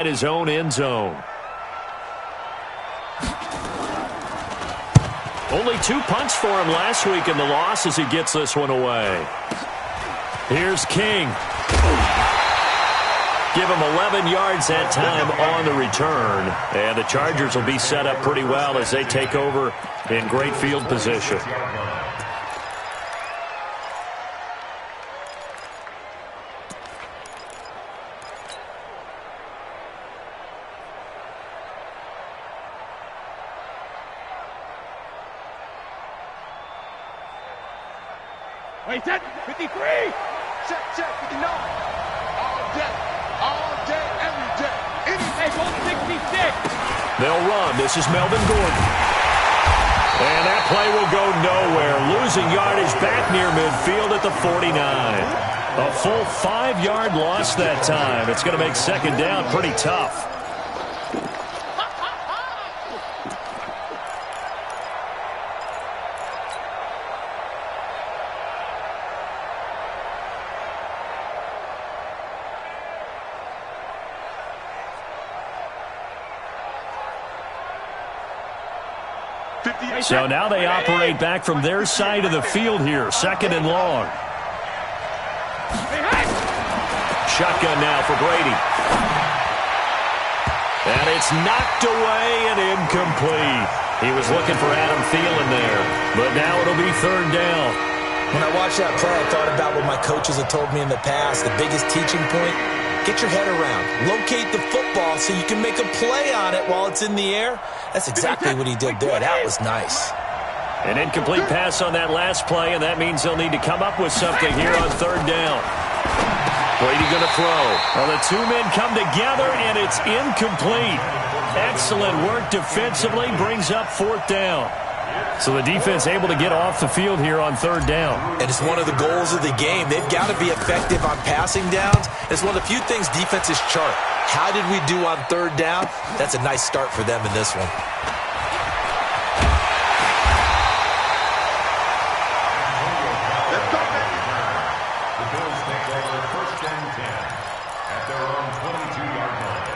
at his own end zone. Only 2 punts for him last week in the loss as he gets this one away. Here's King. Give him 11 yards that time on the return. And the Chargers will be set up pretty well as they take over in great field position. Wait, set, 53! Check, 59. All day, every day. Hey, hold 66. They'll run. This is Melvin Gordon. And that play will go nowhere. Losing yardage back near midfield at the 49. A full 5-yard loss that time. It's going to make second down pretty tough. So now they operate back from their side of the field here. Second and long. Shotgun now for Brady. And it's knocked away and incomplete. He was looking for Adam Thielen there. But now it'll be third down. When I watched that play, I thought about what my coaches have told me in the past. The biggest teaching point, get your head around. Locate the football so you can make a play on it while it's in the air. That's exactly what he did there. That was nice. An incomplete pass on that last play, and that means they'll need to come up with something here on third down. Brady going to throw. Well, the two men come together, and it's incomplete. Excellent work defensively, brings up fourth down. So the defense able to get off the field here on third down. And it's one of the goals of the game. They've got to be effective on passing downs. It's one of the few things defenses chart. How did we do on third down? That's a nice start for them in this one. The Bills take over first and 10 at their own 22-yard line.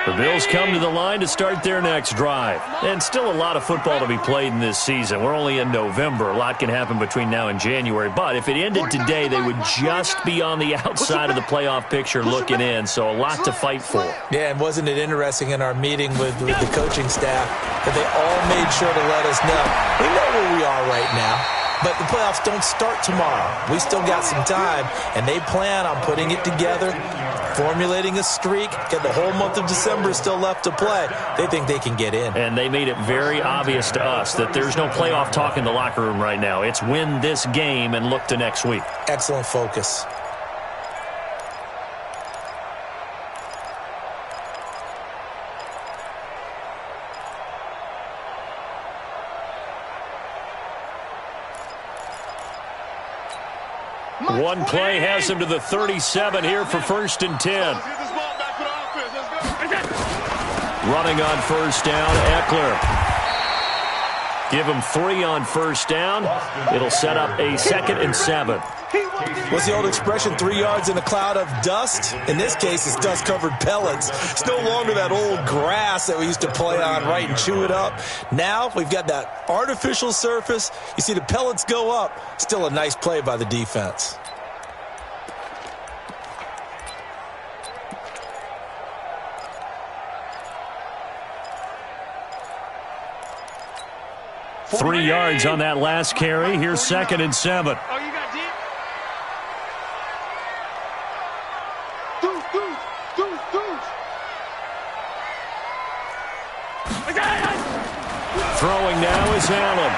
The Bills come to the line to start their next drive. And still a lot of football to be played in this season. We're only in November. A lot can happen between now and January. But if it ended today, they would just be on the outside of the playoff picture looking in. So a lot to fight for. Yeah, and wasn't it interesting in our meeting with the coaching staff that they all made sure to let us know. We know where we are right now. But the playoffs don't start tomorrow. We still got some time, and they plan on putting it together, formulating a streak, get the whole month of December still left to play. They think they can get in. And they made it very obvious to us that there's no playoff talk in the locker room right now. It's win this game and look to next week. Excellent focus. One play has him to the 37 here for first and 10. Running on first down, Eckler. Give him 3 on first down. It'll set up a 2nd and 7. What's the old expression, 3 yards in a cloud of dust? In this case, it's dust-covered pellets. It's no longer that old grass that we used to play on, right, and chew it up. Now we've got that artificial surface. You see the pellets go up. Still a nice play by the defense. Three yards on that last carry. Here's 2nd and 7. Oh, you got deep? Throwing now is Allen.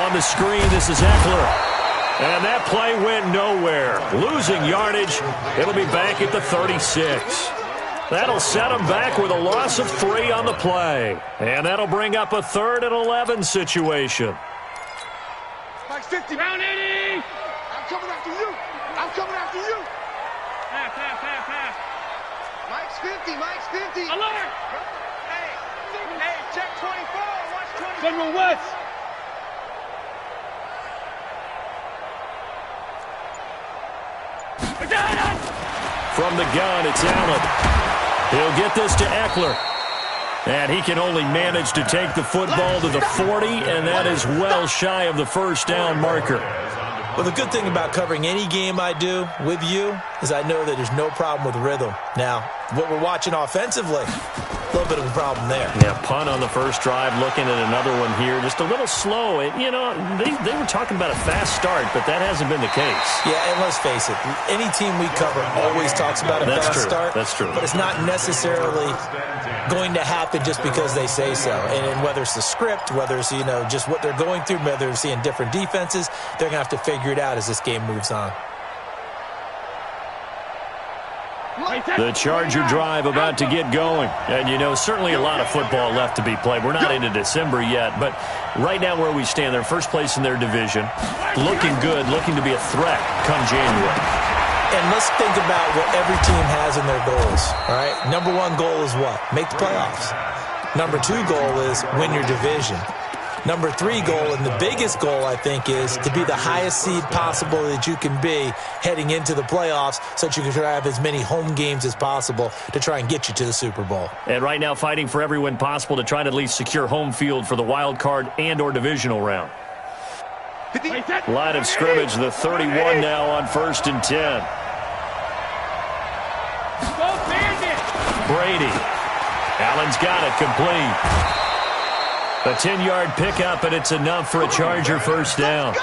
On the screen, this is Eckler. And that play went nowhere. Losing yardage. It'll be back at the 36. That'll set him back with a loss of 3 on the play. And that'll bring up a 3rd and 11 situation. Mike's 50. Round 80. I'm coming after you. I'm coming after you. Pass. Mike's 50. Mike's 50. Alert. Hey, check 24. Watch 24. General West. From the gun, it's Allen. He'll get this to Eckler. And he can only manage to take the football to the 40, and that is well shy of the first down marker. Well, the good thing about covering any game I do with you is I know that there's no problem with rhythm. Now, what we're watching offensively, a little bit of a problem there. Yeah, punt on the first drive, looking at another one here. Just a little slow. They were talking about a fast start, but that hasn't been the case. Yeah, and let's face it, any team we cover always talks about a fast start. That's true. But it's not necessarily going to happen just because they say so. And whether it's the script, whether it's, just what they're going through, whether they're seeing different defenses, they're going to have to figure it out as this game moves on. The Charger drive about to get going. And, certainly a lot of football left to be played. We're not into December yet, but right now where we stand, they're first place in their division. Looking good, looking to be a threat come January. And let's think about what every team has in their goals, all right? Number one goal is what? Make the playoffs. Number two goal is win your division. Number three goal, and the biggest goal, I think, is to be the highest seed possible that you can be heading into the playoffs so that you can have as many home games as possible to try and get you to the Super Bowl. And right now fighting for every win possible to try to at least secure home field for the wild card and or divisional round. Line of scrimmage, the 31 now on 1st and 10. Brady. Allen's got it complete. A 10-yard pickup, and it's enough for a Charger first down.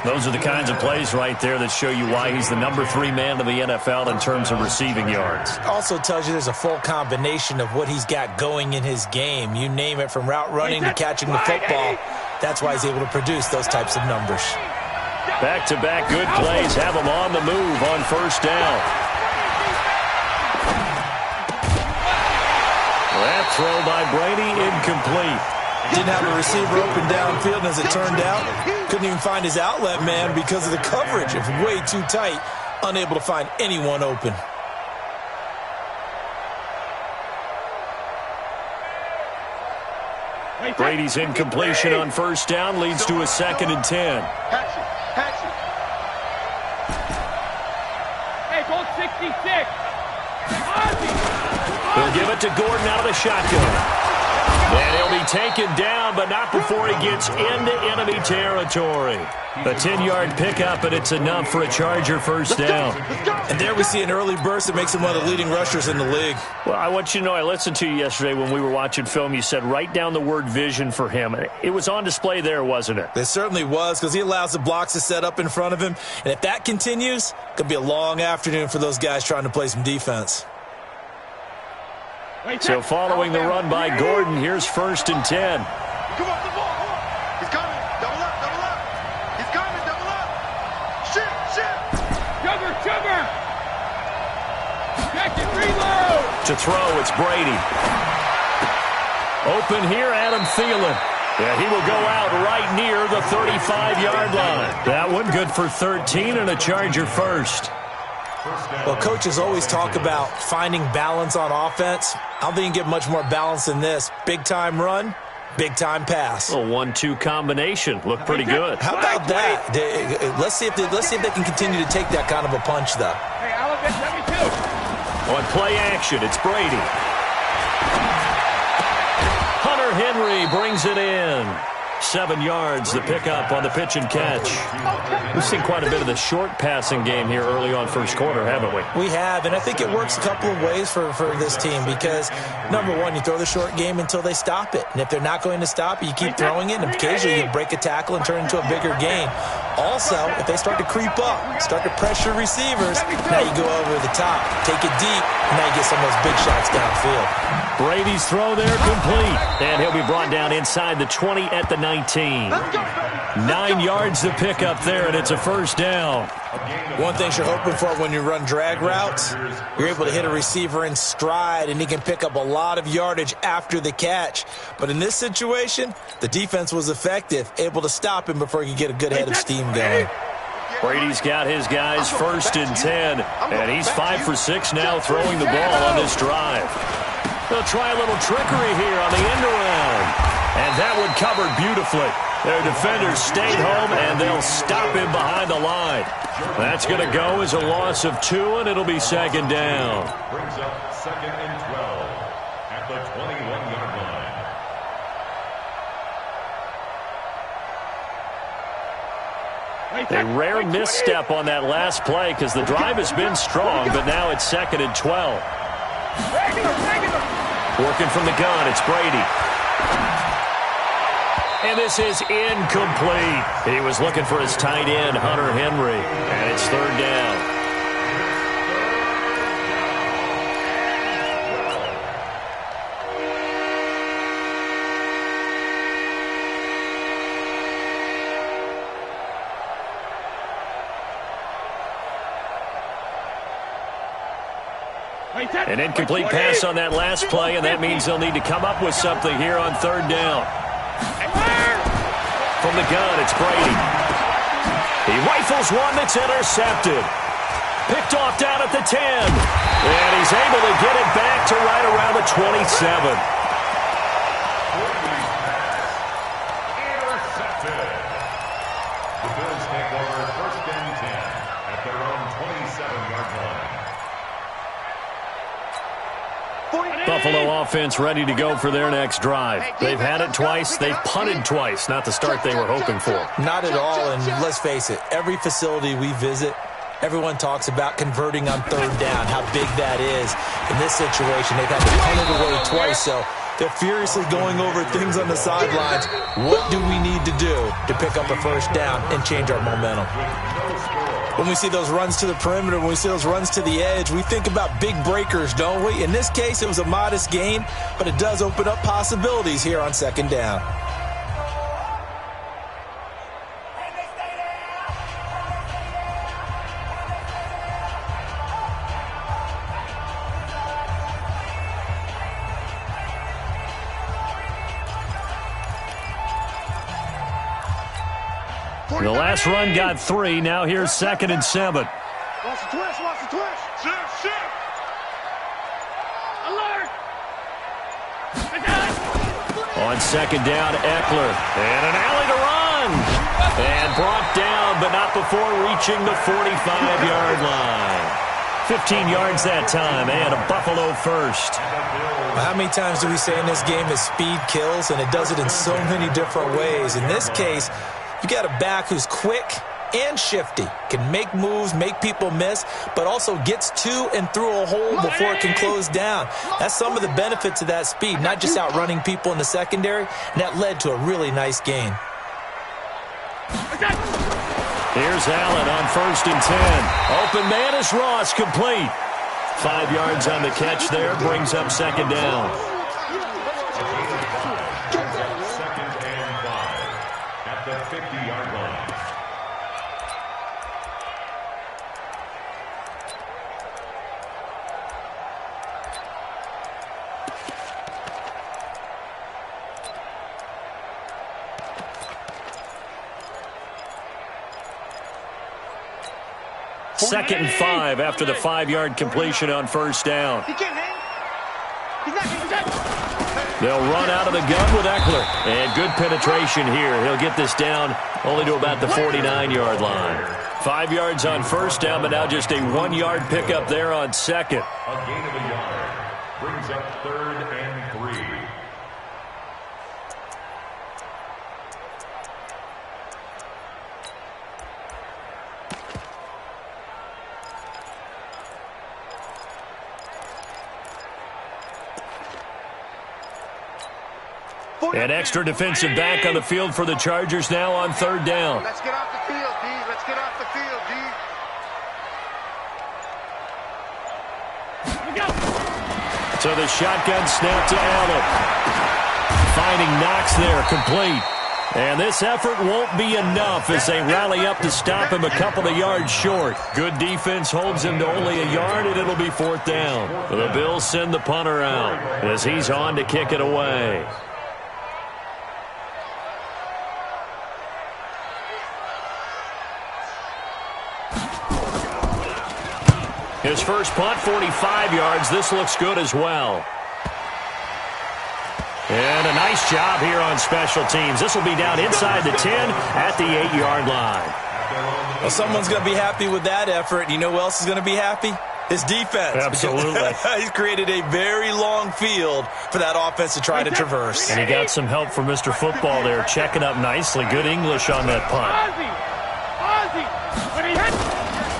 Those are the kinds of plays right there that show you why he's the number 3 man in the NFL in terms of receiving yards. Also tells you there's a full combination of what he's got going in his game. You name it, from route running to catching the football. That's why he's able to produce those types of numbers. Back-to-back good plays have him on the move on first down. That throw by Brady incomplete. Didn't have a receiver open downfield, and as it turned out, couldn't even find his outlet man because of the coverage. It was way too tight, unable to find anyone open. Brady's incompletion on first down leads to a 2nd and 10. Hey, goal 66. He'll give it to Gordon out of the shotgun. And he'll be taken down, but not before he gets into enemy territory. A 10-yard pickup, and it's enough for a Charger first down. And there we see an early burst that makes him one of the leading rushers in the league. Well, I want you to know, I listened to you yesterday when we were watching film. You said write down the word vision for him. It was on display there, wasn't it? It certainly was, because he allows the blocks to set up in front of him. And if that continues, it could be a long afternoon for those guys trying to play some defense. So following the run by Gordon, here's 1st and 10. Come on, come on. He's coming. Double up. He's coming, double up. Shift. Sugar. Check it, reload. To throw, it's Brady. Open here, Adam Thielen. Yeah, he will go out right near the 35-yard line. That one good for 13 and a Charger first. Well, coaches always talk about finding balance on offense. I don't think you can get much more balance than this. Big-time run, big-time pass. A 1-2 combination. Looked pretty good. How about that? Let's see if they can continue to take that kind of a punch, though. Hey, Allen, let me too. On play action, it's Brady. Hunter Henry brings it in. 7 yards, the pickup on the pitch and catch. We've seen quite a bit of the short passing game here early on first quarter, haven't we? We have, and I think it works a couple of ways for this team because, number one, you throw the short game until they stop it. And if they're not going to stop it, you keep throwing it, and occasionally you break a tackle and turn it into a bigger gain. Also, if they start to creep up, start to pressure receivers, now you go over the top, take it deep, and now you get some of those big shots downfield. Brady's throw there complete, and he'll be brought down inside the 20 at the 19. 9 yards to pick up there, and it's a first down. One thing you're hoping for when you run drag routes, you're able to hit a receiver in stride, and he can pick up a lot of yardage after the catch. But in this situation, the defense was effective, able to stop him before he could get a good head of steam going. Brady's got his guys 1st and 10, and he's 5 for 6 now throwing the ball on this drive. They'll try a little trickery here on the end around. And that one covered beautifully. Their defenders stayed home, and they'll stop him behind the line. That's going to go as a loss of 2, and it'll be second down. Brings up second and 12 at the 21-yard line. A rare misstep on that last play because the drive has been strong, but now it's second and 12. Working from the gun, it's Brady. And this is incomplete. He was looking for his tight end, Hunter Henry, and it's third down. An incomplete pass on that last play, and that means they'll need to come up with something here on third down. From the gun, it's Brady. He rifles one that's intercepted. Picked off down at the 10. And he's able to get it back to right around the 27. Intercepted. The Bills take over first and 10 at their own 27-yard line. Buffalo offense ready to go for their next drive. They've had it twice. They've punted twice. Not the start they were hoping for. Not at all, and let's face it, every facility we visit, everyone talks about converting on third down, how big that is. In this situation, they've had to punt it away twice, so they're furiously going over things on the sidelines. What do we need to do to pick up a first down and change our momentum? When we see those runs to the perimeter, when we see those runs to the edge, we think about big breakers, don't we? In this case, it was a modest gain, but it does open up possibilities here on second down. The last run got 3. Now here's second and 7. Watch the twist, watch the twist. Shift. Alert! On second down, Eckler. And an alley to run. And brought down, but not before reaching the 45-yard line. 15 yards that time, and a Buffalo first. How many times do we say in this game that speed kills, and it does it in so many different ways? In this case, you got a back who's quick and shifty, can make moves, make people miss, but also gets to and through a hole before it can close down. That's some of the benefits of that speed, not just outrunning people in the secondary, and that led to a really nice gain. Here's Allen on first and 10. Open man is Ross, complete. 5 yards on the catch there, brings up second down. Second and 5 at the 50-yard line. Second and 5 after the 5-yard completion on first down. He can't hang. He's not. They'll run out of the gun with Eckler. And good penetration here. He'll get this down only to about the 49-yard line. 5 yards on first down, but now just a 1-yard pickup there on second. A gain of a yard brings up third and 3. An extra defensive back on the field for the Chargers now on third down. Let's get off the field, D. Let's get off the field, D. So the shotgun snap to Allen. Finding Knox there, complete. And this effort won't be enough as they rally up to stop him a couple of yards short. Good defense holds him to only a yard, and it'll be fourth down. The Bills send the punter out as he's on to kick it away. His first punt, 45 yards. This looks good as well. And a nice job here on special teams. This will be down inside the 10 at the 8-yard line. Well, someone's going to be happy with that effort. You know who else is going to be happy? His defense. Absolutely. He's created a very long field for that offense to try to traverse. And he got some help from Mr. Football there, checking up nicely. Good English on that punt.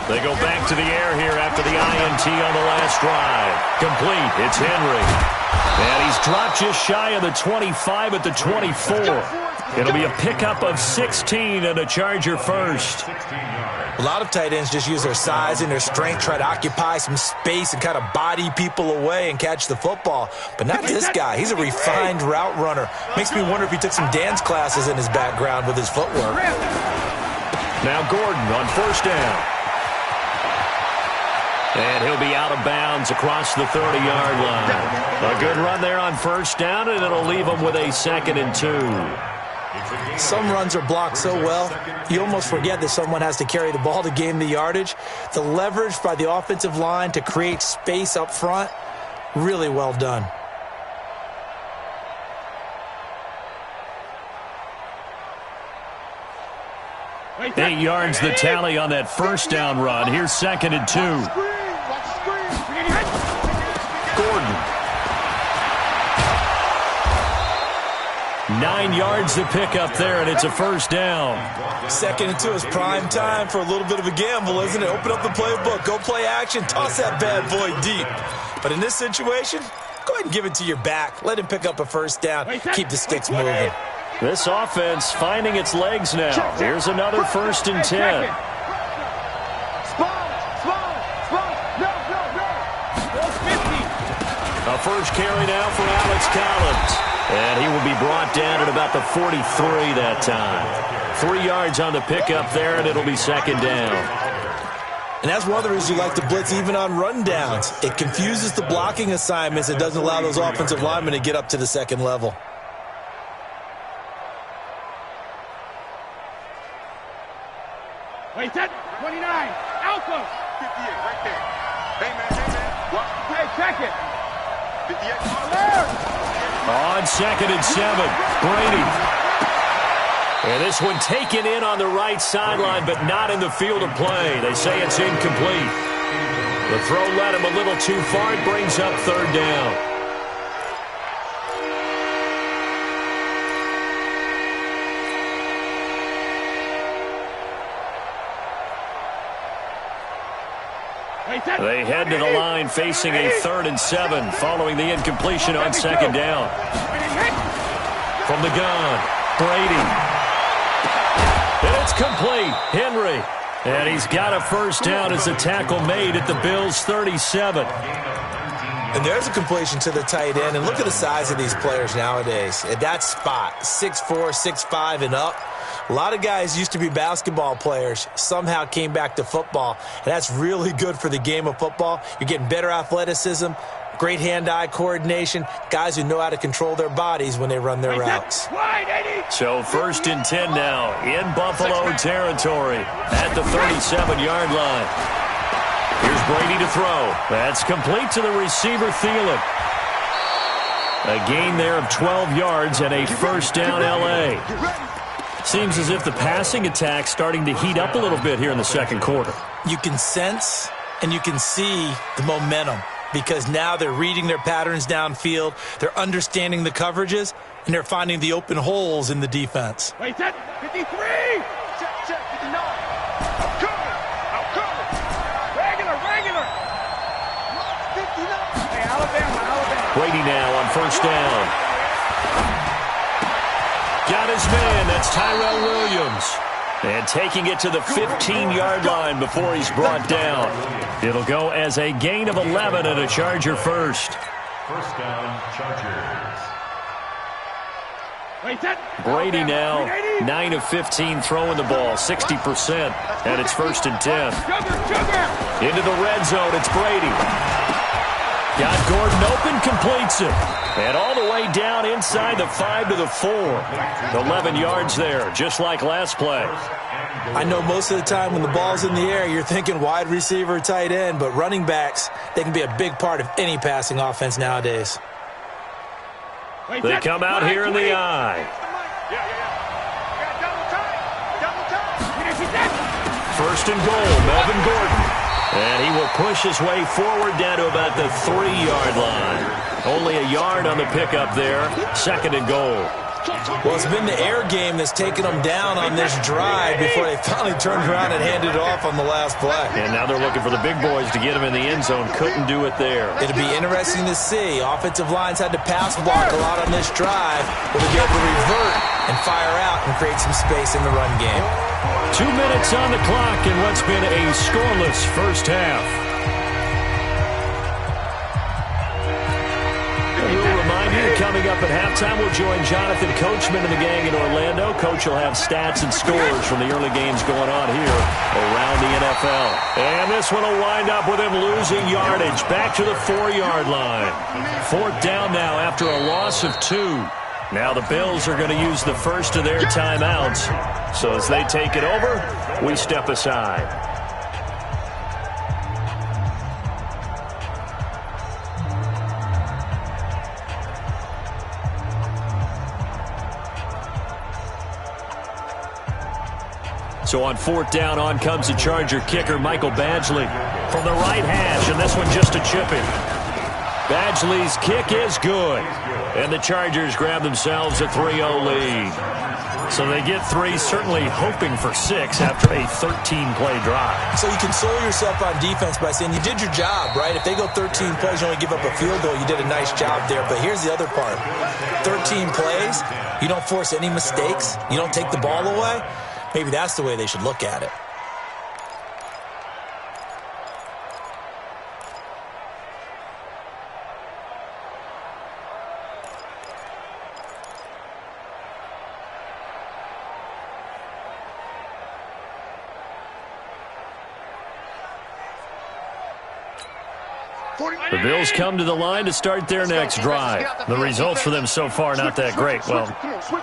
They go back to the air here after the INT on the last drive. Complete. It's Henry. And he's dropped just shy of the 25 at the 24. It'll be a pickup of 16 and a Charger first. A lot of tight ends just use their size and their strength, try to occupy some space and kind of body people away and catch the football. But not this guy. He's a refined route runner. Makes me wonder if he took some dance classes in his background with his footwork. Now Gordon on first down. And he'll be out of bounds across the 30-yard line. A good run there on first down, and it'll leave him with a 2nd and 2. Some runs are blocked so well, you almost forget that someone has to carry the ball to gain the yardage. The leverage by the offensive line to create space up front, really well done. Eight yards the tally on that first down run. Here's 2nd and 2. Gordon. 9 yards to pick up there, and it's a first down. 2nd and 2 is prime time for a little bit of a gamble, isn't it? Open up the playbook, go play action, toss that bad boy deep. But in this situation, go ahead and give it to your back. Let him pick up a first down. Keep the sticks moving. This offense finding its legs now. Here's another 1st and 10. A first carry now for Alex Collins. And he will be brought down at about the 43 that time. 3 yards on the pickup there, and it'll be 2nd down. And that's one of the reasons you like to blitz even on rundowns. It confuses the blocking assignments. It doesn't allow those offensive linemen to get up to the second level. Wait, set. 29. Alpha. 58 right there. Hey, man. Watch the play. Check it. 58. There. On 2nd and 7, Brady. And this one taken in on the right sideline, but not in the field of play. They say it's incomplete. The throw led him a little too far. It brings up 3rd down. They head to the line facing a 3rd and 7 following the incompletion on 2nd down. From the gun, Brady. And it's complete. Henry. And he's got a first down as the tackle made at the Bills' 37. And there's a completion to the tight end. And look at the size of these players nowadays. At that spot, 6'4", 6'5", and up. A lot of guys used to be basketball players, somehow came back to football, and that's really good for the game of football. You're getting better athleticism, great hand-eye coordination, guys who know how to control their bodies when they run their routes. So 1st and 10 now in Buffalo territory at the 37-yard line. Here's Brady to throw. That's complete to the receiver, Thielen. A gain there of 12 yards and a first down, L.A. Seems as if the passing attack's starting to heat up a little bit here in the second quarter. You can sense and you can see the momentum because now they're reading their patterns downfield, they're understanding the coverages, and they're finding the open holes in the defense. Wait, set. 53! Check, 59. I'm coming. Regular. 59. Hey, Alabama. Brady now on first down. Got his man. That's Tyrell Williams. And taking it to the 15-yard line before he's brought down. It'll go as a gain of 11 and a Charger first. First down, Chargers. Wait, set. Brady now, 9 of 15 throwing the ball, 60%. And it's 1st and 10. Sugar. Into the red zone, it's Brady. Got Gordon open, completes it. And all the way down inside the 5 to the 4. 11 yards there, just like last play. I know most of the time when the ball's in the air, you're thinking wide receiver, tight end, but running backs, they can be a big part of any passing offense nowadays. They come out here in the I. First and goal, Melvin Gordon. And he will push his way forward down to about the 3-yard line. Only a yard on the pickup there. Second and goal. Well, it's been the air game that's taken them down on this drive before they finally turned around and handed it off on the last play. And now they're looking for the big boys to get them in the end zone. Couldn't do it there. It'll be interesting to see. Offensive lines had to pass block a lot on this drive. Will they be able to revert and fire out and create some space in the run game? 2 minutes on the clock in what's been a scoreless first half. We'll remind you, coming up at halftime, we'll join Jonathan Coachman and the gang in Orlando. Coach will have stats and scores from the early games going on here around the NFL. And this one will wind up with him losing yardage back to the 4-yard line. Fourth down now after a loss of 2. Now the Bills are going to use the first of their timeouts. So as they take it over, we step aside. So on fourth down, on comes the Charger kicker, Michael Badgley, from the right hash, and this one just a chip-in. Badgley's kick is good, and the Chargers grab themselves a 3-0 lead. So they get 3, certainly hoping for 6 after a 13-play drive. So you console yourself on defense by saying you did your job, right? If they go 13 plays, you only give up a field goal, you did a nice job there. But here's the other part. 13 plays, you don't force any mistakes, you don't take the ball away. Maybe that's the way they should look at it. The Bills come to the line to start their next drive. The results for them so far not that great. Well,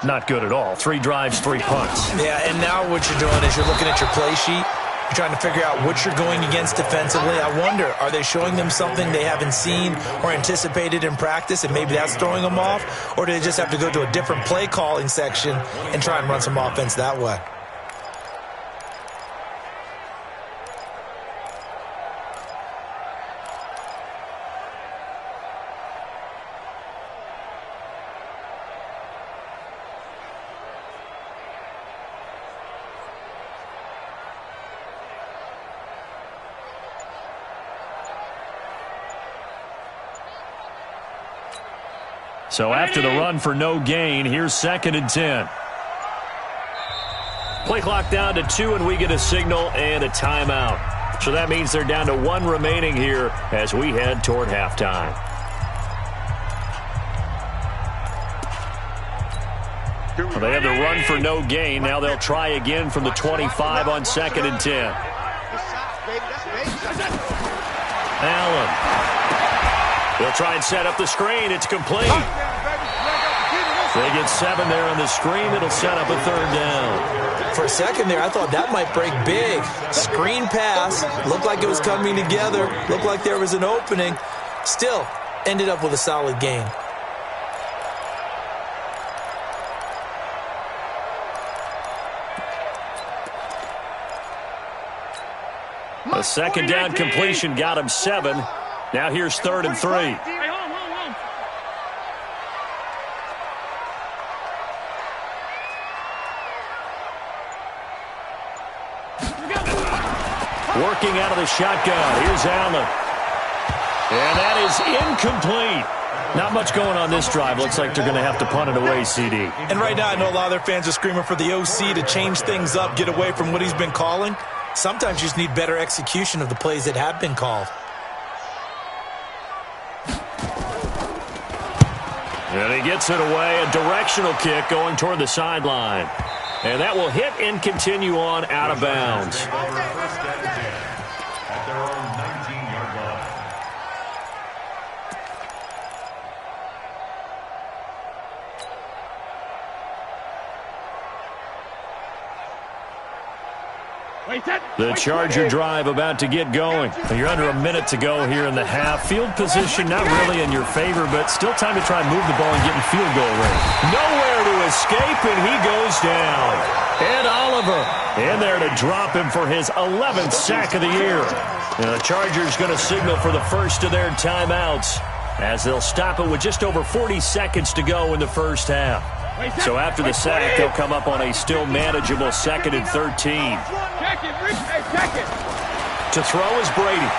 not good at all. 3 drives, 3 punts. Yeah, and now what you're doing is you're looking at your play sheet. You're trying to figure out what you're going against defensively. I wonder, are they showing them something they haven't seen or anticipated in practice, and maybe that's throwing them off? Or do they just have to go to a different play calling section and try and run some offense that way? So after the run for no gain, here's 2nd and 10. Play clock down to 2, and we get a signal and a timeout. So that means they're down to 1 remaining here as we head toward halftime. Well, they had the run for no gain. Now they'll try again from the 25 on 2nd and 10. Allen. They'll try and set up the screen. It's complete. They get 7 there on the screen. It'll set up a 3rd down. For a second there, I thought that might break big. Screen pass. Looked like it was coming together. Looked like there was an opening. Still, ended up with a solid gain. A 2nd down completion got him 7. Now here's 3rd and 3. Working out of the shotgun. Here's Allen. And that is incomplete. Not much going on this drive. Looks like they're going to have to punt it away, CD. And right now, I know a lot of their fans are screaming for the OC to change things up, get away from what he's been calling. Sometimes you just need better execution of the plays that have been called. And he gets it away. A directional kick going toward the sideline. And that will hit and continue on out of bounds. At their own 19-yard line. The Charger drive about to get going. You're under a minute to go here in the half. Field position not really in your favor, but still time to try and move the ball and get in field goal range. Nowhere to escape, and he goes down. Ed Oliver in there to drop him for his 11th sack of the year. And the Chargers going to signal for the first of their timeouts as they'll stop it with just over 40 seconds to go in the first half. So after the sack, they'll come up on a still manageable 2nd and 13. To throw is Brady.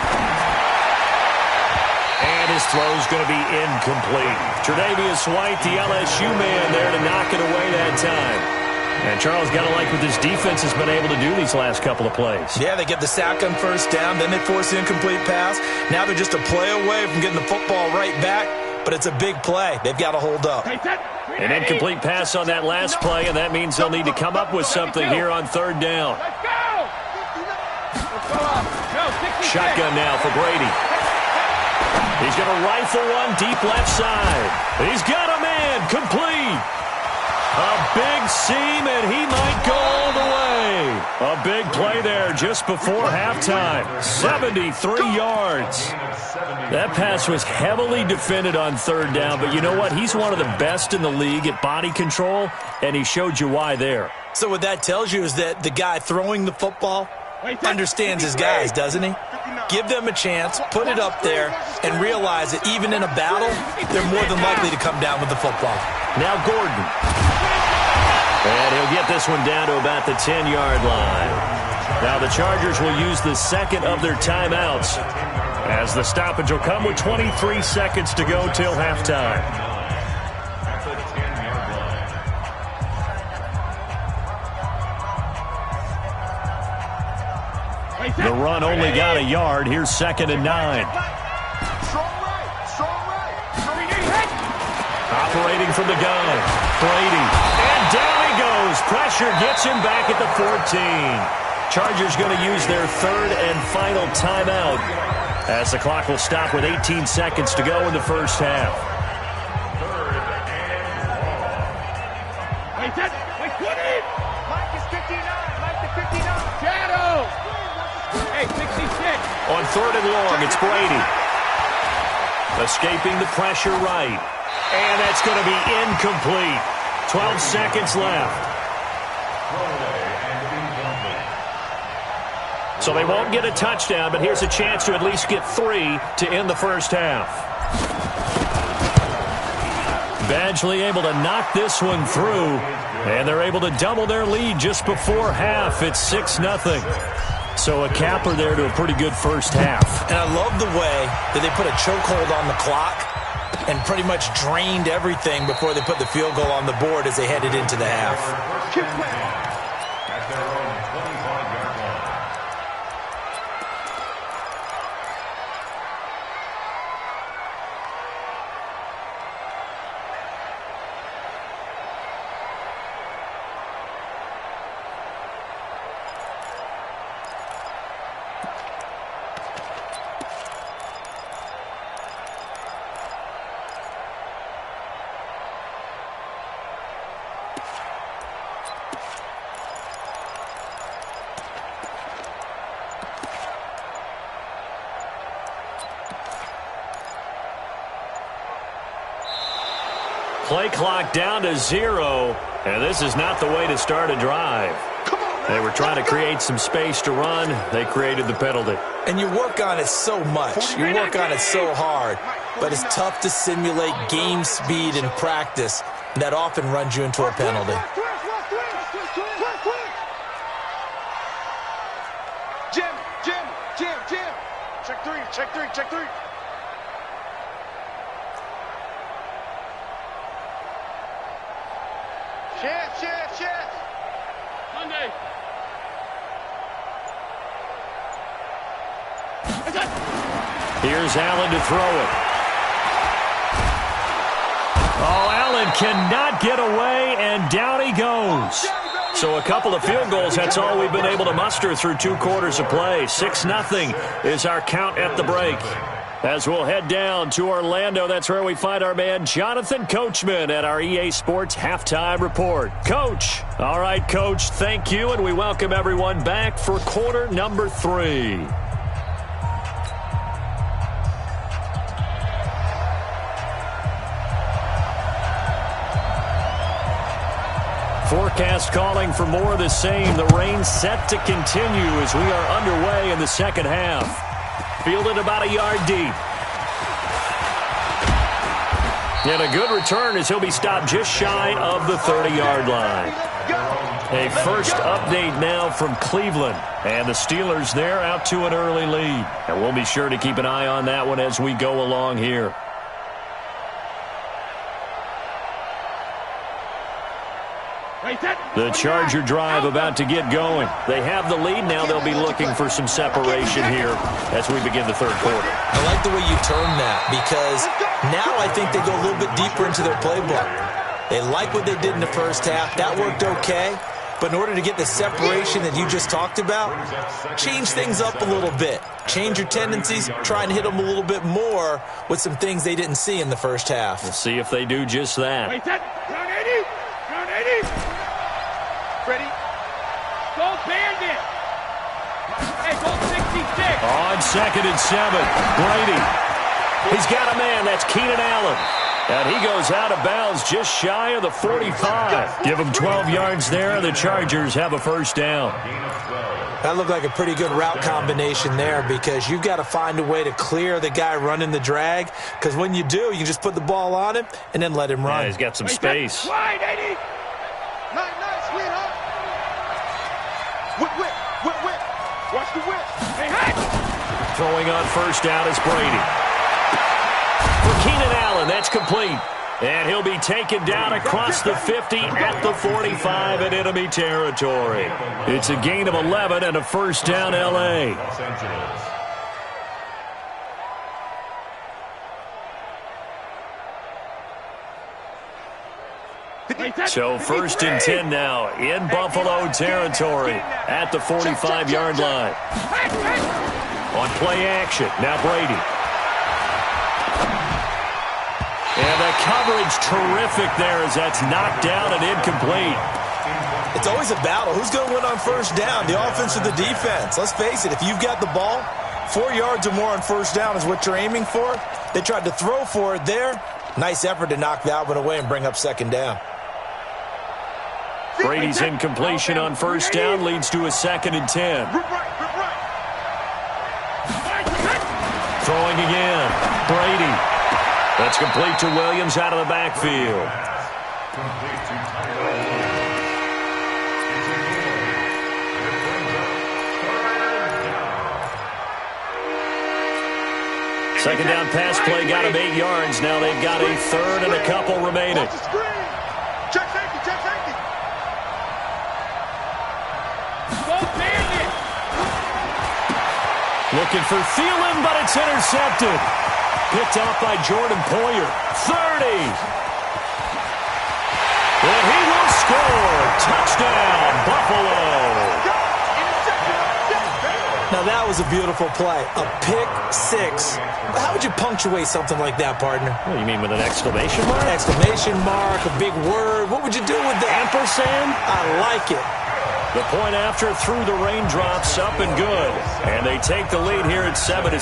And his throw's going to be incomplete. Tre'Davious White, the LSU man, there to knock it away that time. And Charles got to like what this defense has been able to do these last couple of plays. Yeah, they get the sack on first down, then they force the incomplete pass. Now they're just a play away from getting the football right back, but it's a big play. They've got to hold up. An incomplete pass on that last play, and that means they'll need to come up with something here on 3rd down. Shotgun now for Brady. He's going to rifle one deep left side. He's got a man complete. A big seam, and he might go all the way. A big play there just before halftime. 73 yards. That pass was heavily defended on 3rd down, but you know what? He's one of the best in the league at body control, and he showed you why there. So what that tells you is that the guy throwing the football understands his guys, doesn't he? Give them a chance, put it up there, and realize that even in a battle, they're more than likely to come down with the football. Now Gordon. And he'll get this one down to about the 10-yard line. Now the Chargers will use the second of their timeouts as the stoppage will come with 23 seconds to go till halftime. The run only got a yard. Here's 2nd and 9. Operating from the gun, Brady. And down he goes. Pressure gets him back at the 14. Chargers going to use their 3rd and final timeout as the clock will stop with 18 seconds to go in the first half. Mike is 59. Mike is 59. Shadow. Hey, 66. On 3rd and long, it's Brady. Escaping the pressure right. And that's going to be incomplete. 12 seconds left. So they won't get a touchdown, but here's a chance to at least get 3 to end the first half. Badgley able to knock this one through, and they're able to double their lead just before half. It's 6-0. So a capper there to a pretty good first half. And I love the way that they put a chokehold on the clock and pretty much drained everything before they put the field goal on the board as they headed into the half. At their own 25-yard line. Play clock down to 0, and this is not the way to start a drive. They were trying to create some space to run. They created the penalty. And you work on it so much. You work on it so hard. But it's tough to simulate game speed in practice. That often runs you into a penalty. Jim. Check three. Chef. Monday. Here's Allen to throw it. Oh, Allen cannot get away, and down he goes. So a couple of field goals, that's all we've been able to muster through 2 quarters of play. 6-0 is our count at the break. As we'll head down to Orlando, that's where we find our man Jonathan Coachman at our EA Sports Halftime Report. Coach. All right, Coach, thank you, and we welcome everyone back for quarter number 3. Forecast calling for more of the same. The rain set to continue as we are underway in the second half. Fielded about a yard deep. And a good return as he'll be stopped just shy of the 30-yard line. A first update now from Cleveland. And the Steelers there out to an early lead. And we'll be sure to keep an eye on that one as we go along here. The Charger drive about to get going. They have the lead now. They'll be looking for some separation here as we begin the third quarter. I like the way you term that because now I think they go a little bit deeper into their playbook. They like what they did in the first half. That worked okay. But in order to get the separation that you just talked about, change things up a little bit. Change your tendencies. Try and hit them a little bit more with some things they didn't see in the first half. We'll see if they do just that. Round 80. Round 80. Ready? Gold Bandit. Hey, gold 66. On 2nd and 7, Brady. He's got a man. That's Keenan Allen. And he goes out of bounds just shy of the 45. Give him 12 yards there, and the Chargers have a first down. That looked like a pretty good route combination there because you've got to find a way to clear the guy running the drag because when you do, you can just put the ball on him and then let him run. Yeah, he's got some space. Wide, 80. Nice, sweetheart. Whip. Watch the whip. Hey, hey. Throwing on first down is Brady. For Keenan Allen, that's complete. And he'll be taken down across the 50 at the 45 in enemy territory. It's a gain of 11 and a first down, L.A. Los Angeles. So first and 10 now in Buffalo territory at the 45-yard line. On play action, now Brady. And the coverage terrific there as that's knocked down and incomplete. It's always a battle. Who's going to win on first down, the offense or the defense? Let's face it, if you've got the ball, 4 yards or more on first down is what you're aiming for. They tried to throw for it there. Nice effort to knock that one away and bring up second down. Brady's incompletion on first down leads to a 2nd and 10. Throwing again. Brady. That's complete to Williams out of the backfield. Complete to Tyler Williams. It's a gain. It brings up 3rd down. Second down pass play got him 8 yards. Now they've got a third and a couple remaining. Watch the screen. Check safety. Gold Bandit. Looking for Thielen, but it's intercepted. Picked off by Jordan Poyer. 30. And he will score. Touchdown, Buffalo. Now that was a beautiful play. A pick six. How would you punctuate something like that, partner? What do you mean with an exclamation mark? Exclamation mark, a big word. What would you do with that? Ampersand? I like it. The point after through the raindrops, up and good. And they take the lead here at 7-6.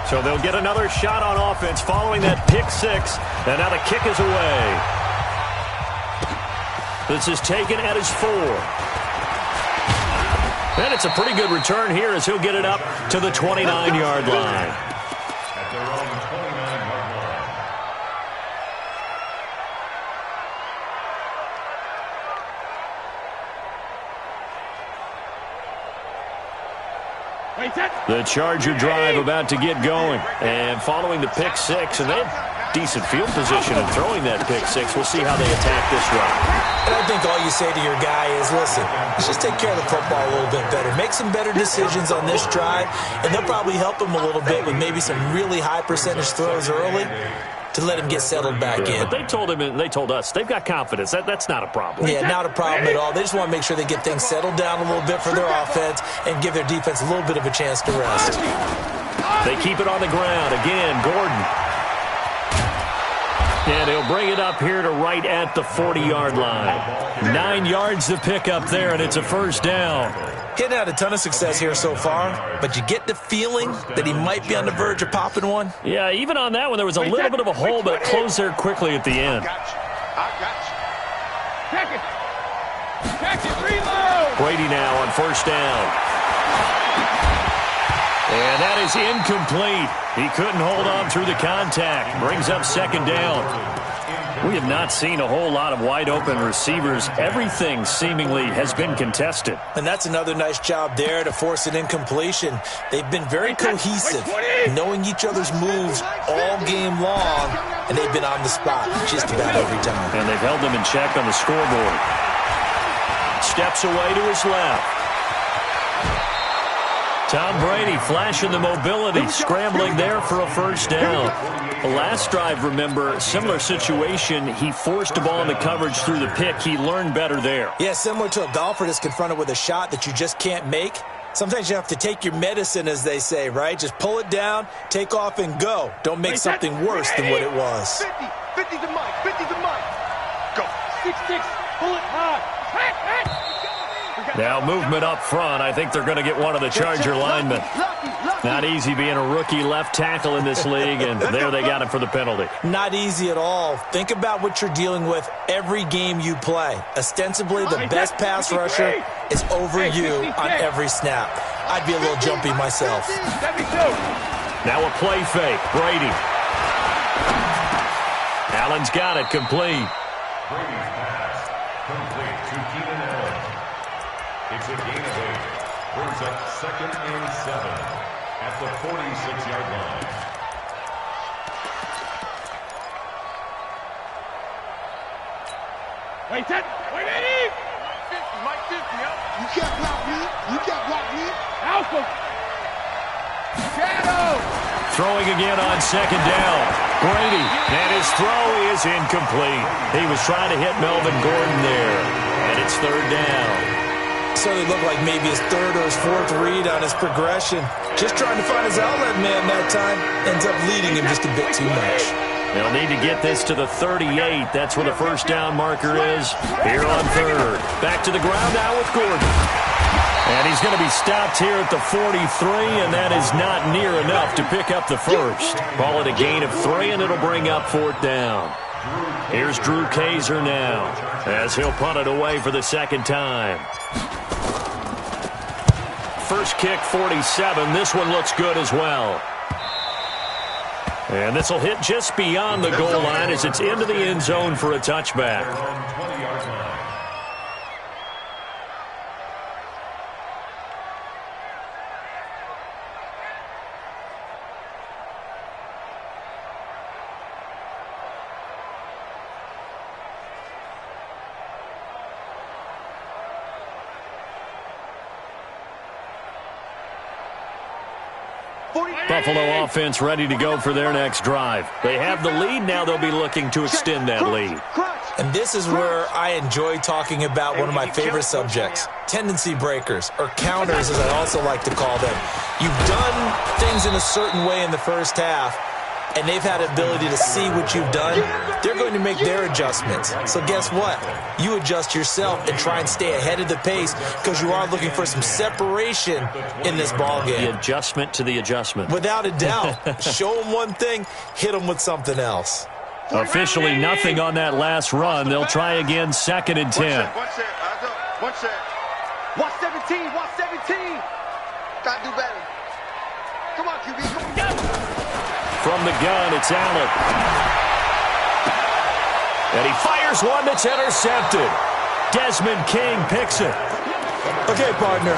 So they'll get another shot on offense following that pick six. And now the kick is away. This is taken at his 4. And it's a pretty good return here as he'll get it up to the 29-yard line. At their own 29-yard line. The Charger drive about to get going. And following the pick six, and they have decent field position in throwing that pick six. We'll see how they attack this drive. And I think all you say to your guy is, listen, let's just take care of the football a little bit better. Make some better decisions on this drive, and they'll probably help him a little bit with maybe some really high percentage throws early. to let him get settled back in. But they told him, and they told us, they've got confidence. That's not a problem. Yeah, not a problem at all. They just want to make sure they get things settled down a little bit for their offense and give their defense a little bit of a chance to rest. They keep it on the ground. Again, Gordon. And he'll bring it up here to right at the 40-yard line. 9 yards to pick up there, and it's a first down. He hadn't had a ton of success here so far, but you get the feeling that he might be on the verge of popping one. Yeah, even on that one, there was a little bit of a hole, but it closed there quickly at the end. I got you. Check it. Check it. Reload. Brady now on first down. And that is incomplete. He couldn't hold on through the contact. Brings up second down. We have not seen a whole lot of wide-open receivers. Everything seemingly has been contested. And that's another nice job there to force an incompletion. They've been very cohesive, knowing each other's moves all game long, and they've been on the spot just about every time. And they've held them in check on the scoreboard. Steps away to his left. Tom Brady flashing the mobility, scrambling there for a first down. The last drive, remember, similar situation. He forced the ball into coverage through the pick. He learned better there. Yeah, similar to a golfer that's confronted with a shot that you just can't make. Sometimes you have to take your medicine, as they say, right? Just pull it down, take off, and go. Don't make something worse than what it was. 50 to Mike, 50 to Mike. Go. 6-6. Pull it hard. Now movement up front. I think they're going to get one of the Charger linemen. Not easy being a rookie left tackle in this league, and there they got him for the penalty. Not easy at all. Think about what you're dealing with every game you play. Ostensibly, the best pass rusher is over you on every snap. I'd be a little jumpy myself. 72. Now a play fake. Brady. Allen's got it complete. Brady's pass complete to Keenan Allen. It's a gain of 8. Brings up 2nd and 7 at the 46-yard line. Wait, that. Wait, Eddie. Mike 50, up. You can't block me. You can't block me. Alpha. Shadow. Throwing again on second down. Brady, and his throw is incomplete. He was trying to hit Melvin Gordon there, and it's third down. Certainly looked like maybe his third or his fourth read on his progression. Just trying to find his outlet man that time. Ends up leading him just a bit too much. They'll need to get this to the 38. That's where the first down marker is. Here on third. Back to the ground now with Gordon. And he's going to be stopped here at the 43, and that is not near enough to pick up the first. Call it a gain of 3, and it'll bring up fourth down. Here's Drew Kaiser now, as he'll punt it away for the second time. First kick, 47. This one looks good as well. And this will hit just beyond the goal line as it's into the end zone for a touchback. 20-yard line. Buffalo offense ready to go for their next drive. They have the lead. Now they'll be looking to extend that lead. And this is where I enjoy talking about one of my favorite subjects, tendency breakers, or counters as I also like to call them. You've done things in a certain way in the first half, and they've had the ability to see what you've done. They're going to make their adjustments. So guess what? You adjust yourself and try and stay ahead of the pace because you are looking for some separation in this ball game. The adjustment to the adjustment. Without a doubt. Show them one thing, hit them with something else. Officially nothing on that last run. They'll try again, 2nd and 10. One set. Watch 17. Watch 17. Gotta do better. Come on, QB. Come on. From the gun, it's Allen. And he fires one that's intercepted. Desmond King picks it. Okay, partner,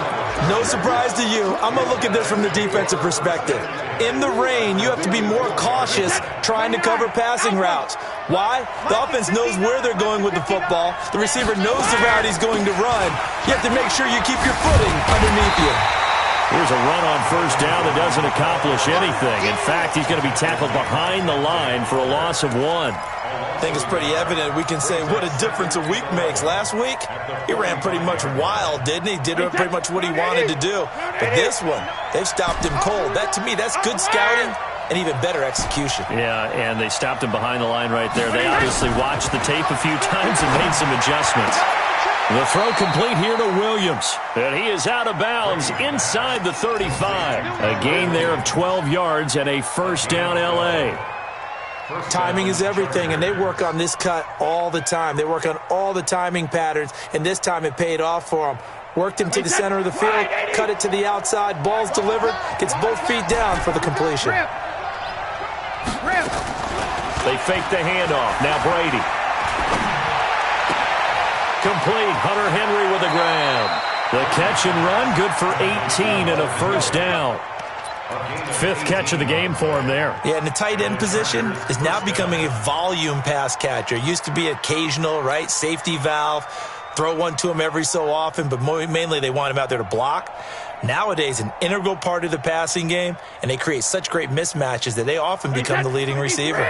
no surprise to you. I'm going to look at this from the defensive perspective. In the rain, you have to be more cautious trying to cover passing routes. Why? The offense knows where they're going with the football. The receiver knows the route he's going to run. You have to make sure you keep your footing underneath you. Here's a run on first down that doesn't accomplish anything. In fact, he's going to be tackled behind the line for a loss of 1. I think it's pretty evident. We can say what a difference a week makes. Last week, he ran pretty much wild, didn't he? Did pretty much what he wanted to do. But this one, they've stopped him cold. That, to me, that's good scouting and even better execution. Yeah, and they stopped him behind the line right there. They obviously watched the tape a few times and made some adjustments. The throw complete here to Williams. And he is out of bounds inside the 35. A gain there of 12 yards and a first down L.A. Timing is everything, and they work on this cut all the time. They work on all the timing patterns, and this time it paid off for them. Worked him to the center of the field, cut it to the outside, ball's delivered, gets both feet down for the completion. They fake the handoff. Now Brady. Complete. Hunter Henry with a grab. The catch and run, good for 18 and a first down. 5th catch of the game for him there. Yeah, and the tight end position is now becoming a volume pass catcher. Used to be occasional, right? Safety valve. Throw one to him every so often, but mainly they want him out there to block. Nowadays, an integral part of the passing game, and they create such great mismatches that they often become the leading receiver.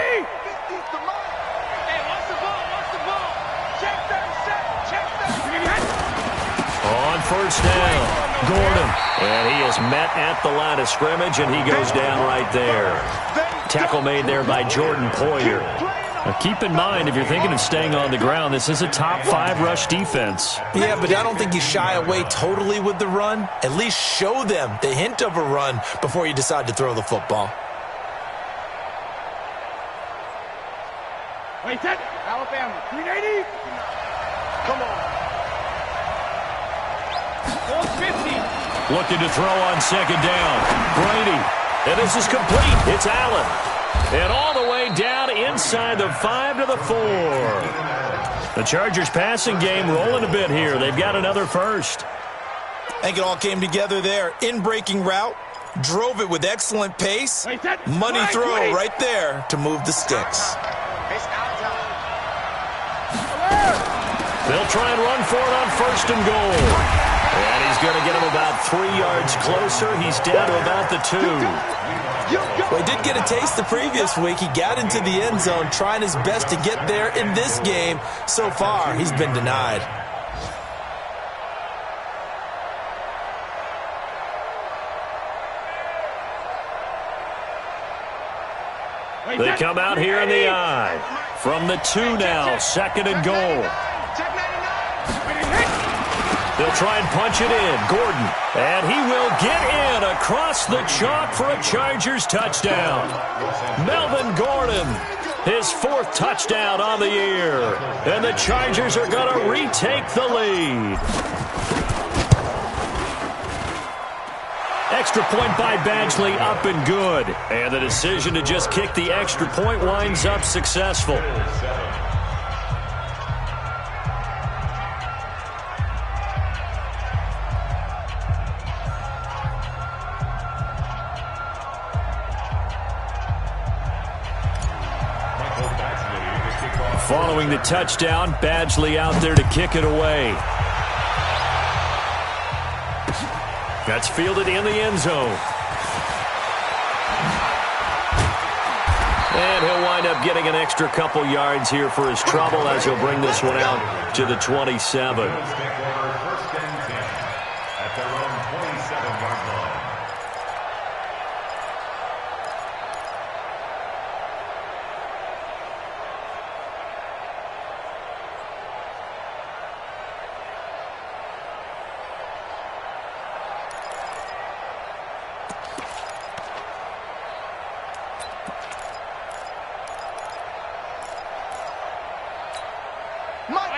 On first down, Gordon. And he is met at the line of scrimmage, and he goes down right there. Tackle made there by Jordan Poyer. Now keep in mind, if you're thinking of staying on the ground, this is a top 5 rush defense. Yeah, but I don't think you shy away totally with the run. At least show them the hint of a run before you decide to throw the football. Wait, that Alabama, 380. Come on. 450. Looking to throw on second down. Brady. And this is complete. It's Allen. And all the way down inside the 5 to the 4. The Chargers passing game rolling a bit here. They've got another first. I think it all came together there. In-breaking route. Drove it with excellent pace. Money throw right there to move the sticks. They'll try and run for it on first and goal. And he's going to get him about 3 yards closer. He's down to about the 2. Well, he did get a taste the previous week. He got into the end zone trying his best to get there in this game. So far, he's been denied. They come out here in the eye. From the 2 now, second and goal. They'll try and punch it in. Gordon. And he will get in across the chalk for a Chargers touchdown. Melvin Gordon, his 4th touchdown on the year. And the Chargers are going to retake the lead. Extra point by Badgley, up and good. And the decision to just kick the extra point winds up successful. Following the touchdown, Badgley out there to kick it away. That's fielded in the end zone. And he'll wind up getting an extra couple yards here for his trouble as he'll bring this one out to the 27.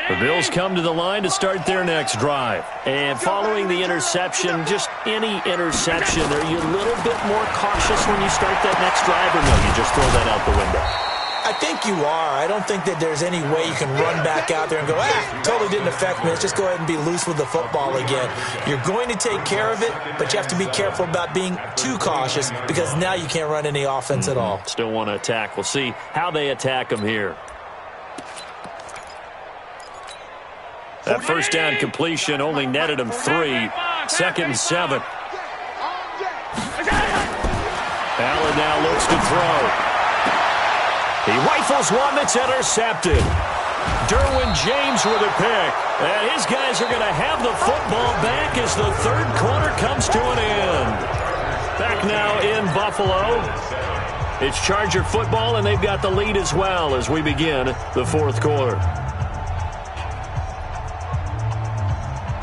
The Bills come to the line to start their next drive. And following the interception, just any interception, are you a little bit more cautious when you start that next drive, or no, you just throw that out the window? I think you are. I don't think that there's any way you can run back out there and go, totally didn't affect me. Let's just go ahead and be loose with the football again. You're going to take care of it, but you have to be careful about being too cautious because now you can't run any offense at all. Still want to attack. We'll see how they attack them here. That first down completion only netted him 3. 2nd and 7. Allen now looks to throw. He rifles one that's intercepted. Derwin James with a pick. And his guys are going to have the football back as the third quarter comes to an end. Back now in Buffalo. It's Charger football, and they've got the lead as well as we begin the fourth quarter.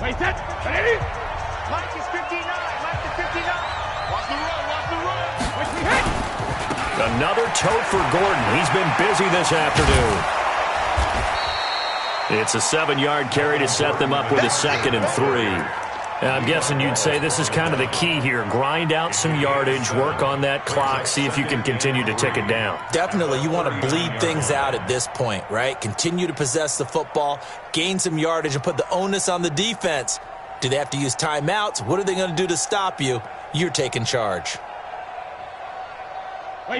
Wait, set. Ready? Mike is 59. Mike is 59. Watch the run. Watch the run. Which we hit. Another tote for Gordon. He's been busy this afternoon. It's a 7-yard carry to set them up with a 2nd and 3. I'm guessing you'd say this is kind of the key here. Grind out some yardage, work on that clock, see if you can continue to tick it down. Definitely, you want to bleed things out at this point, right? Continue to possess the football, gain some yardage, and put the onus on the defense. Do they have to use timeouts? What are they going to do to stop you? You're taking charge.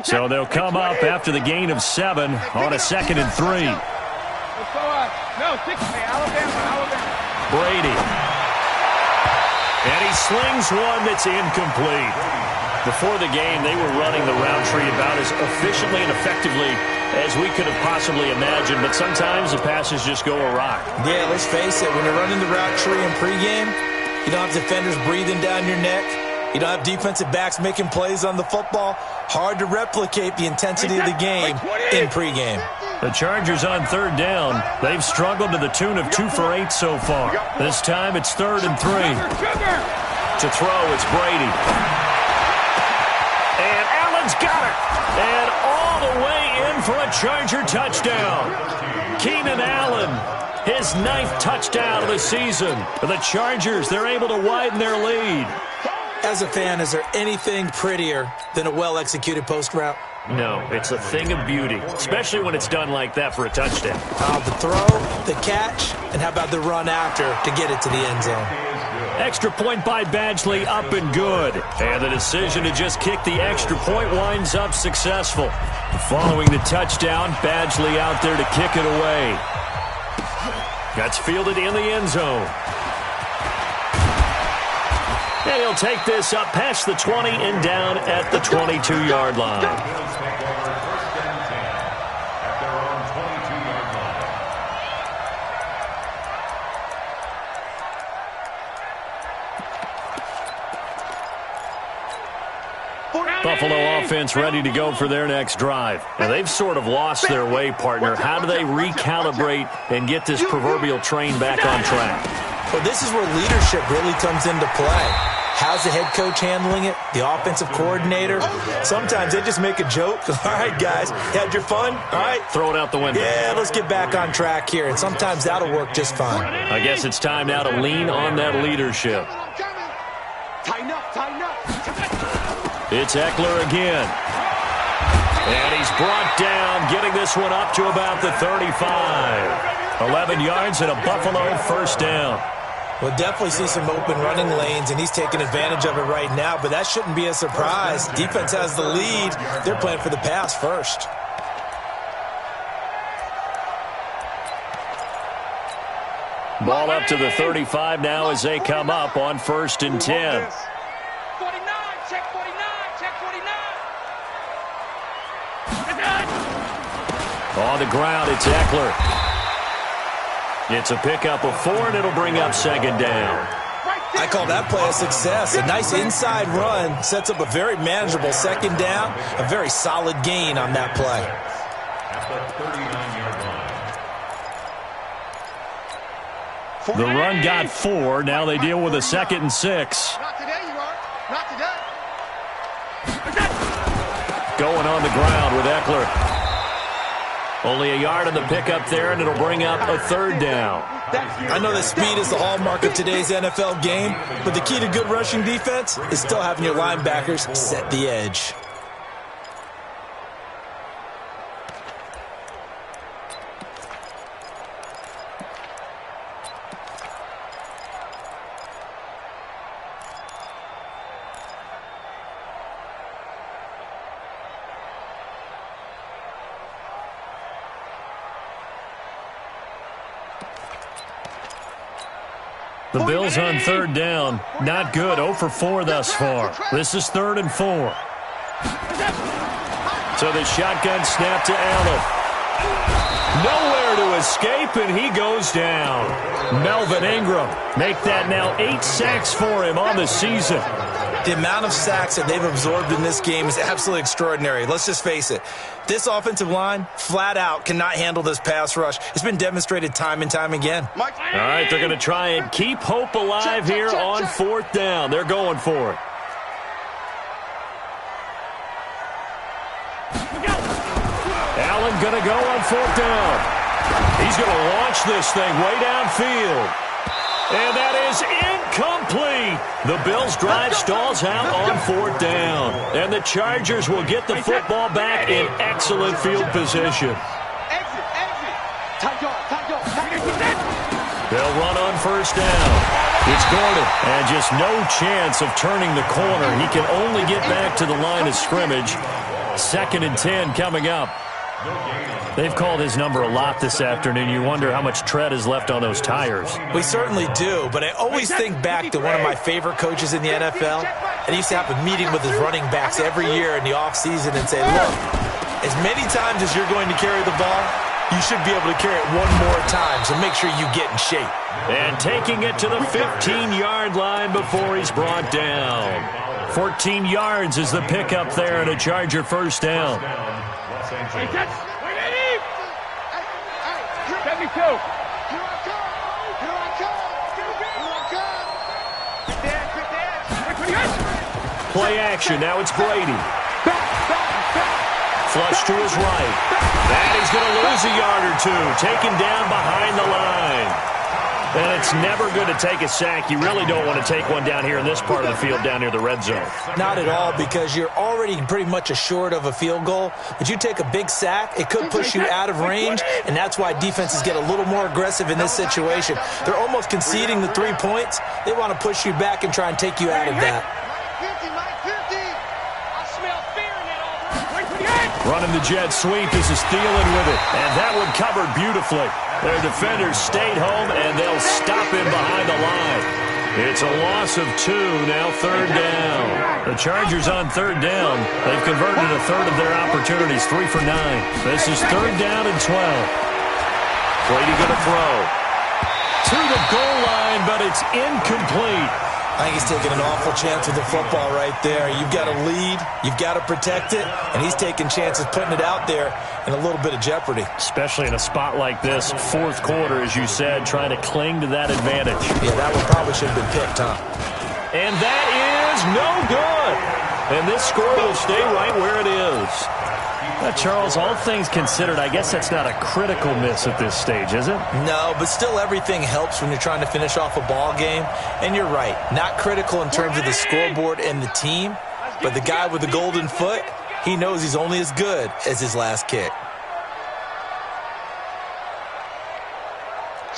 So they'll come up after the gain of 7 on a 2nd and 3. Let's go on. No, 6. Hey, Alabama. Brady. And he slings one that's incomplete. Before the game, they were running the route tree about as efficiently and effectively as we could have possibly imagined, but sometimes the passes just go awry. Yeah, let's face it, when you're running the route tree in pregame, you don't have defenders breathing down your neck. You don't have defensive backs making plays on the football. Hard to replicate the intensity of the game in pregame. The Chargers on 3rd down. They've struggled to the tune of 2 for 8 so far. This time it's 3rd and 3. To throw, it's Brady. And Allen's got it. And all the way in for a Charger touchdown. Keenan Allen, his 9th touchdown of the season. The Chargers, they're able to widen their lead. As a fan, is there anything prettier than a well-executed post route? No, it's a thing of beauty, especially when it's done like that for a touchdown. The throw, the catch, and how about the run after to get it to the end zone? Extra point by Badgley, up and good. And the decision to just kick the extra point winds up successful. Following the touchdown, Badgley out there to kick it away. That's fielded in the end zone. And he'll take this up past the 20 and down at the 22-yard line. Buffalo offense ready to go for their next drive. Now, they've sort of lost their way, partner. How do they recalibrate and get this proverbial train back on track? Well, this is where leadership really comes into play. How's the head coach handling it? The offensive coordinator? Sometimes they just make a joke. All right, guys, had your fun? All right. Throw it out the window. Yeah, let's get back on track here. And sometimes that'll work just fine. I guess it's time now to lean on that leadership. Tighten up, tighten up. It's Eckler again. And he's brought down, getting this one up to about the 35. 11 yards and a Buffalo first down. We'll definitely see some open running lanes, and he's taking advantage of it right now, but that shouldn't be a surprise. Defense has the lead. They're playing for the pass first. Ball up to the 35 now as they come up on 1st and 10. 49, check 49, check 49. On the ground, it's Eckler. It's a pickup of 4, and it'll bring up 2nd down. I call that play a success. A nice inside run sets up a very manageable 2nd down. A very solid gain on that play. At the 39-yard line. The run got 4. Now they deal with a 2nd and 6. Not today, you are. Not today. Going on the ground with Eckler. Only a yard on the pickup there, and it'll bring up a 3rd down. I know that speed is the hallmark of today's NFL game, but the key to good rushing defense is still having your linebackers set the edge. The Bills on 3rd down. Not good. 0 for 4 thus far. This is 3rd and 4. So the shotgun snap to Allen. Nowhere to escape, and he goes down. Melvin Ingram make that now 8 sacks for him on the season. The amount of sacks that they've absorbed in this game is absolutely extraordinary. Let's just face it. This offensive line, flat out, cannot handle this pass rush. It's been demonstrated time and time again. All right, they're going to try and keep hope alive here on 4th down. They're going for it. Allen going to go on 4th down. He's going to launch this thing way downfield. And that is incomplete. The Bills' drive stalls out on 4th down. And the Chargers will get the football back in excellent field position. They'll run on 1st down. It's Gordon. And just no chance of turning the corner. He can only get back to the line of scrimmage. 2nd and 10 coming up. They've called his number a lot this afternoon. You wonder how much tread is left on those tires. We certainly do, but I always think back to one of my favorite coaches in the NFL. And he used to have a meeting with his running backs every year in the offseason and say, look, as many times as you're going to carry the ball, you should be able to carry it one more time, so make sure you get in shape. And taking it to the 15-yard line before he's brought down. 14 yards is the pickup there and a Charger 1st down. 72. Play action. Now it's Brady. Flush to his right. And he's going to lose a yard or two. Taken down behind the line. And it's never good to take a sack. You really don't want to take one down here in this part of the field down near the red zone. Not at all, because you're already pretty much assured of a field goal. But you take a big sack, it could push you out of range, and that's why defenses get a little more aggressive in this situation. They're almost conceding the 3 points. They want to push you back and try and take you out of that. Running the jet sweep. This is Thielen with it. And that one covered beautifully. Their defenders stayed home, and they'll stop him behind the line. It's a loss of 2, now 3rd down. The Chargers on 3rd down. They've converted a third of their opportunities, 3 for 9. This is 3rd down and 12. Brady going to throw. To the goal line, but it's incomplete. I think he's taking an awful chance with the football right there. You've got to lead, you've got to protect it, and he's taking chances putting it out there in a little bit of jeopardy. Especially in a spot like this, 4th quarter, as you said, trying to cling to that advantage. Yeah, that one probably should have been picked, huh? And that is no good. And this score will stay right where it is. Charles, all things considered, I guess that's not a critical miss at this stage, is it? No, but still everything helps when you're trying to finish off a ball game. And you're right, not critical in terms of the scoreboard and the team, but the guy with the golden foot, he knows he's only as good as his last kick.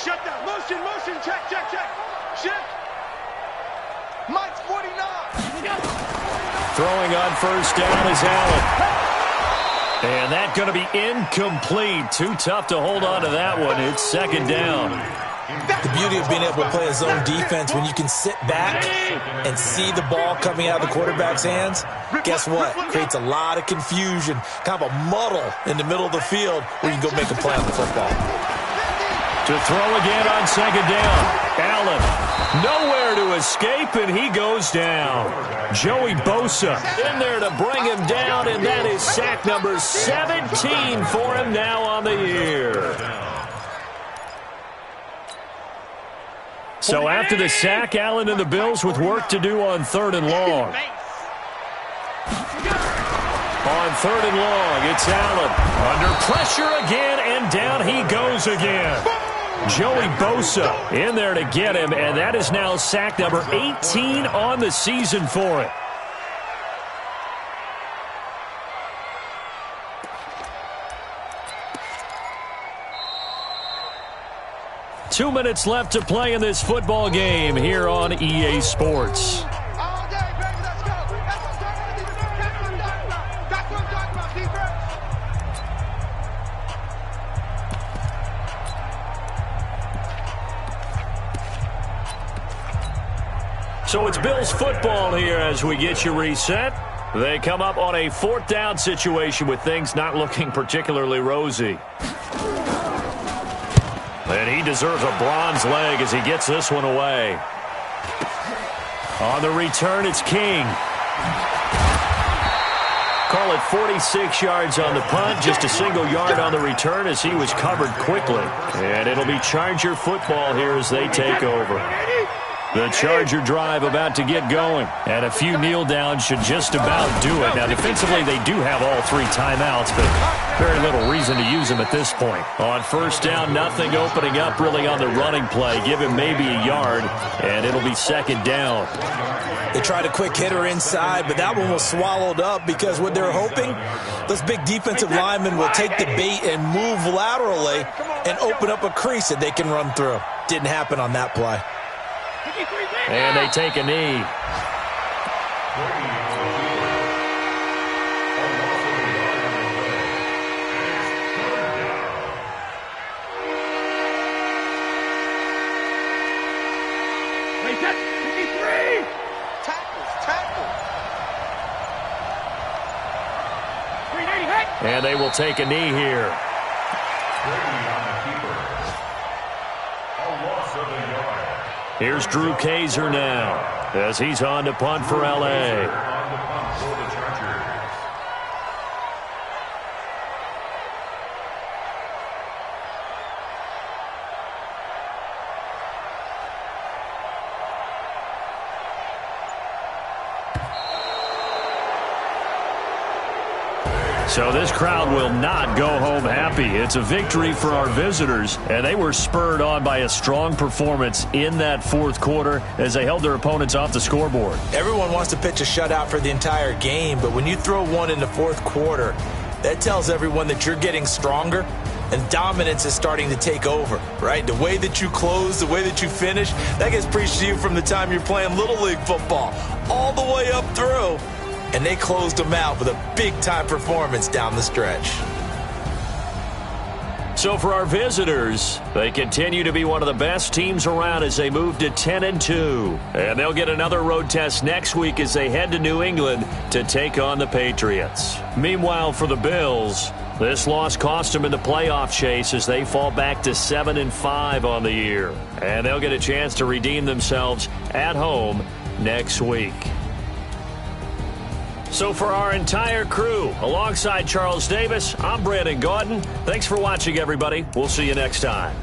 Shut down. Motion, check. Shift. Mike's 49. Throwing on 1st down is Allen. And that's going to be incomplete. Too tough to hold on to that one. It's 2nd down. The beauty of being able to play a zone defense, when you can sit back and see the ball coming out of the quarterback's hands, guess what? Creates a lot of confusion, kind of a muddle in the middle of the field where you can go make a play on the football. To throw again on 2nd down. Allen, nowhere to escape, and he goes down. Joey Bosa in there to bring him down, and that is sack number 17 for him now on the year. So after the sack, Allen and the Bills with work to do on 3rd and long. On 3rd and long, it's Allen. Under pressure again, and down he goes again. Joey Bosa in there to get him, and that is now sack number 18 on the season for it. Two minutes left to play in this football game here on EA Sports. All day, baby, let's go. That's what I'm talking about, defense. So it's Bills football here as we get you reset. They come up on a 4th down situation with things not looking particularly rosy. And he deserves a bronze leg as he gets this one away. On the return, it's King. Call it 46 yards on the punt, just a single yard on the return as he was covered quickly. And it'll be Charger football here as they take over. The Charger drive about to get going, and a few kneel downs should just about do it. Now, defensively, they do have all 3 timeouts, but very little reason to use them at this point. On 1st down, nothing opening up really on the running play. Give him maybe a yard, and it'll be 2nd down. They tried a quick hitter inside, but that one was swallowed up because what they're hoping, those big defensive linemen will take the bait and move laterally and open up a crease that they can run through. Didn't happen on that play. And they take a knee. And they will take a knee here. Here's Drew Kaiser now as he's on to punt for L.A. So this crowd will not go home happy. It's a victory for our visitors, and they were spurred on by a strong performance in that 4th quarter as they held their opponents off the scoreboard. Everyone wants to pitch a shutout for the entire game, but when you throw one in the 4th quarter, that tells everyone that you're getting stronger and dominance is starting to take over, right? The way that you close, the way that you finish, that gets preached to you from the time you're playing Little League football all the way up through. And they closed them out with a big-time performance down the stretch. So for our visitors, they continue to be one of the best teams around as they move to 10-2. And they'll get another road test next week as they head to New England to take on the Patriots. Meanwhile, for the Bills, this loss cost them in the playoff chase as they fall back to 7-5 on the year. And they'll get a chance to redeem themselves at home next week. So for our entire crew, alongside Charles Davis, I'm Brandon Gaudin. Thanks for watching, everybody. We'll see you next time.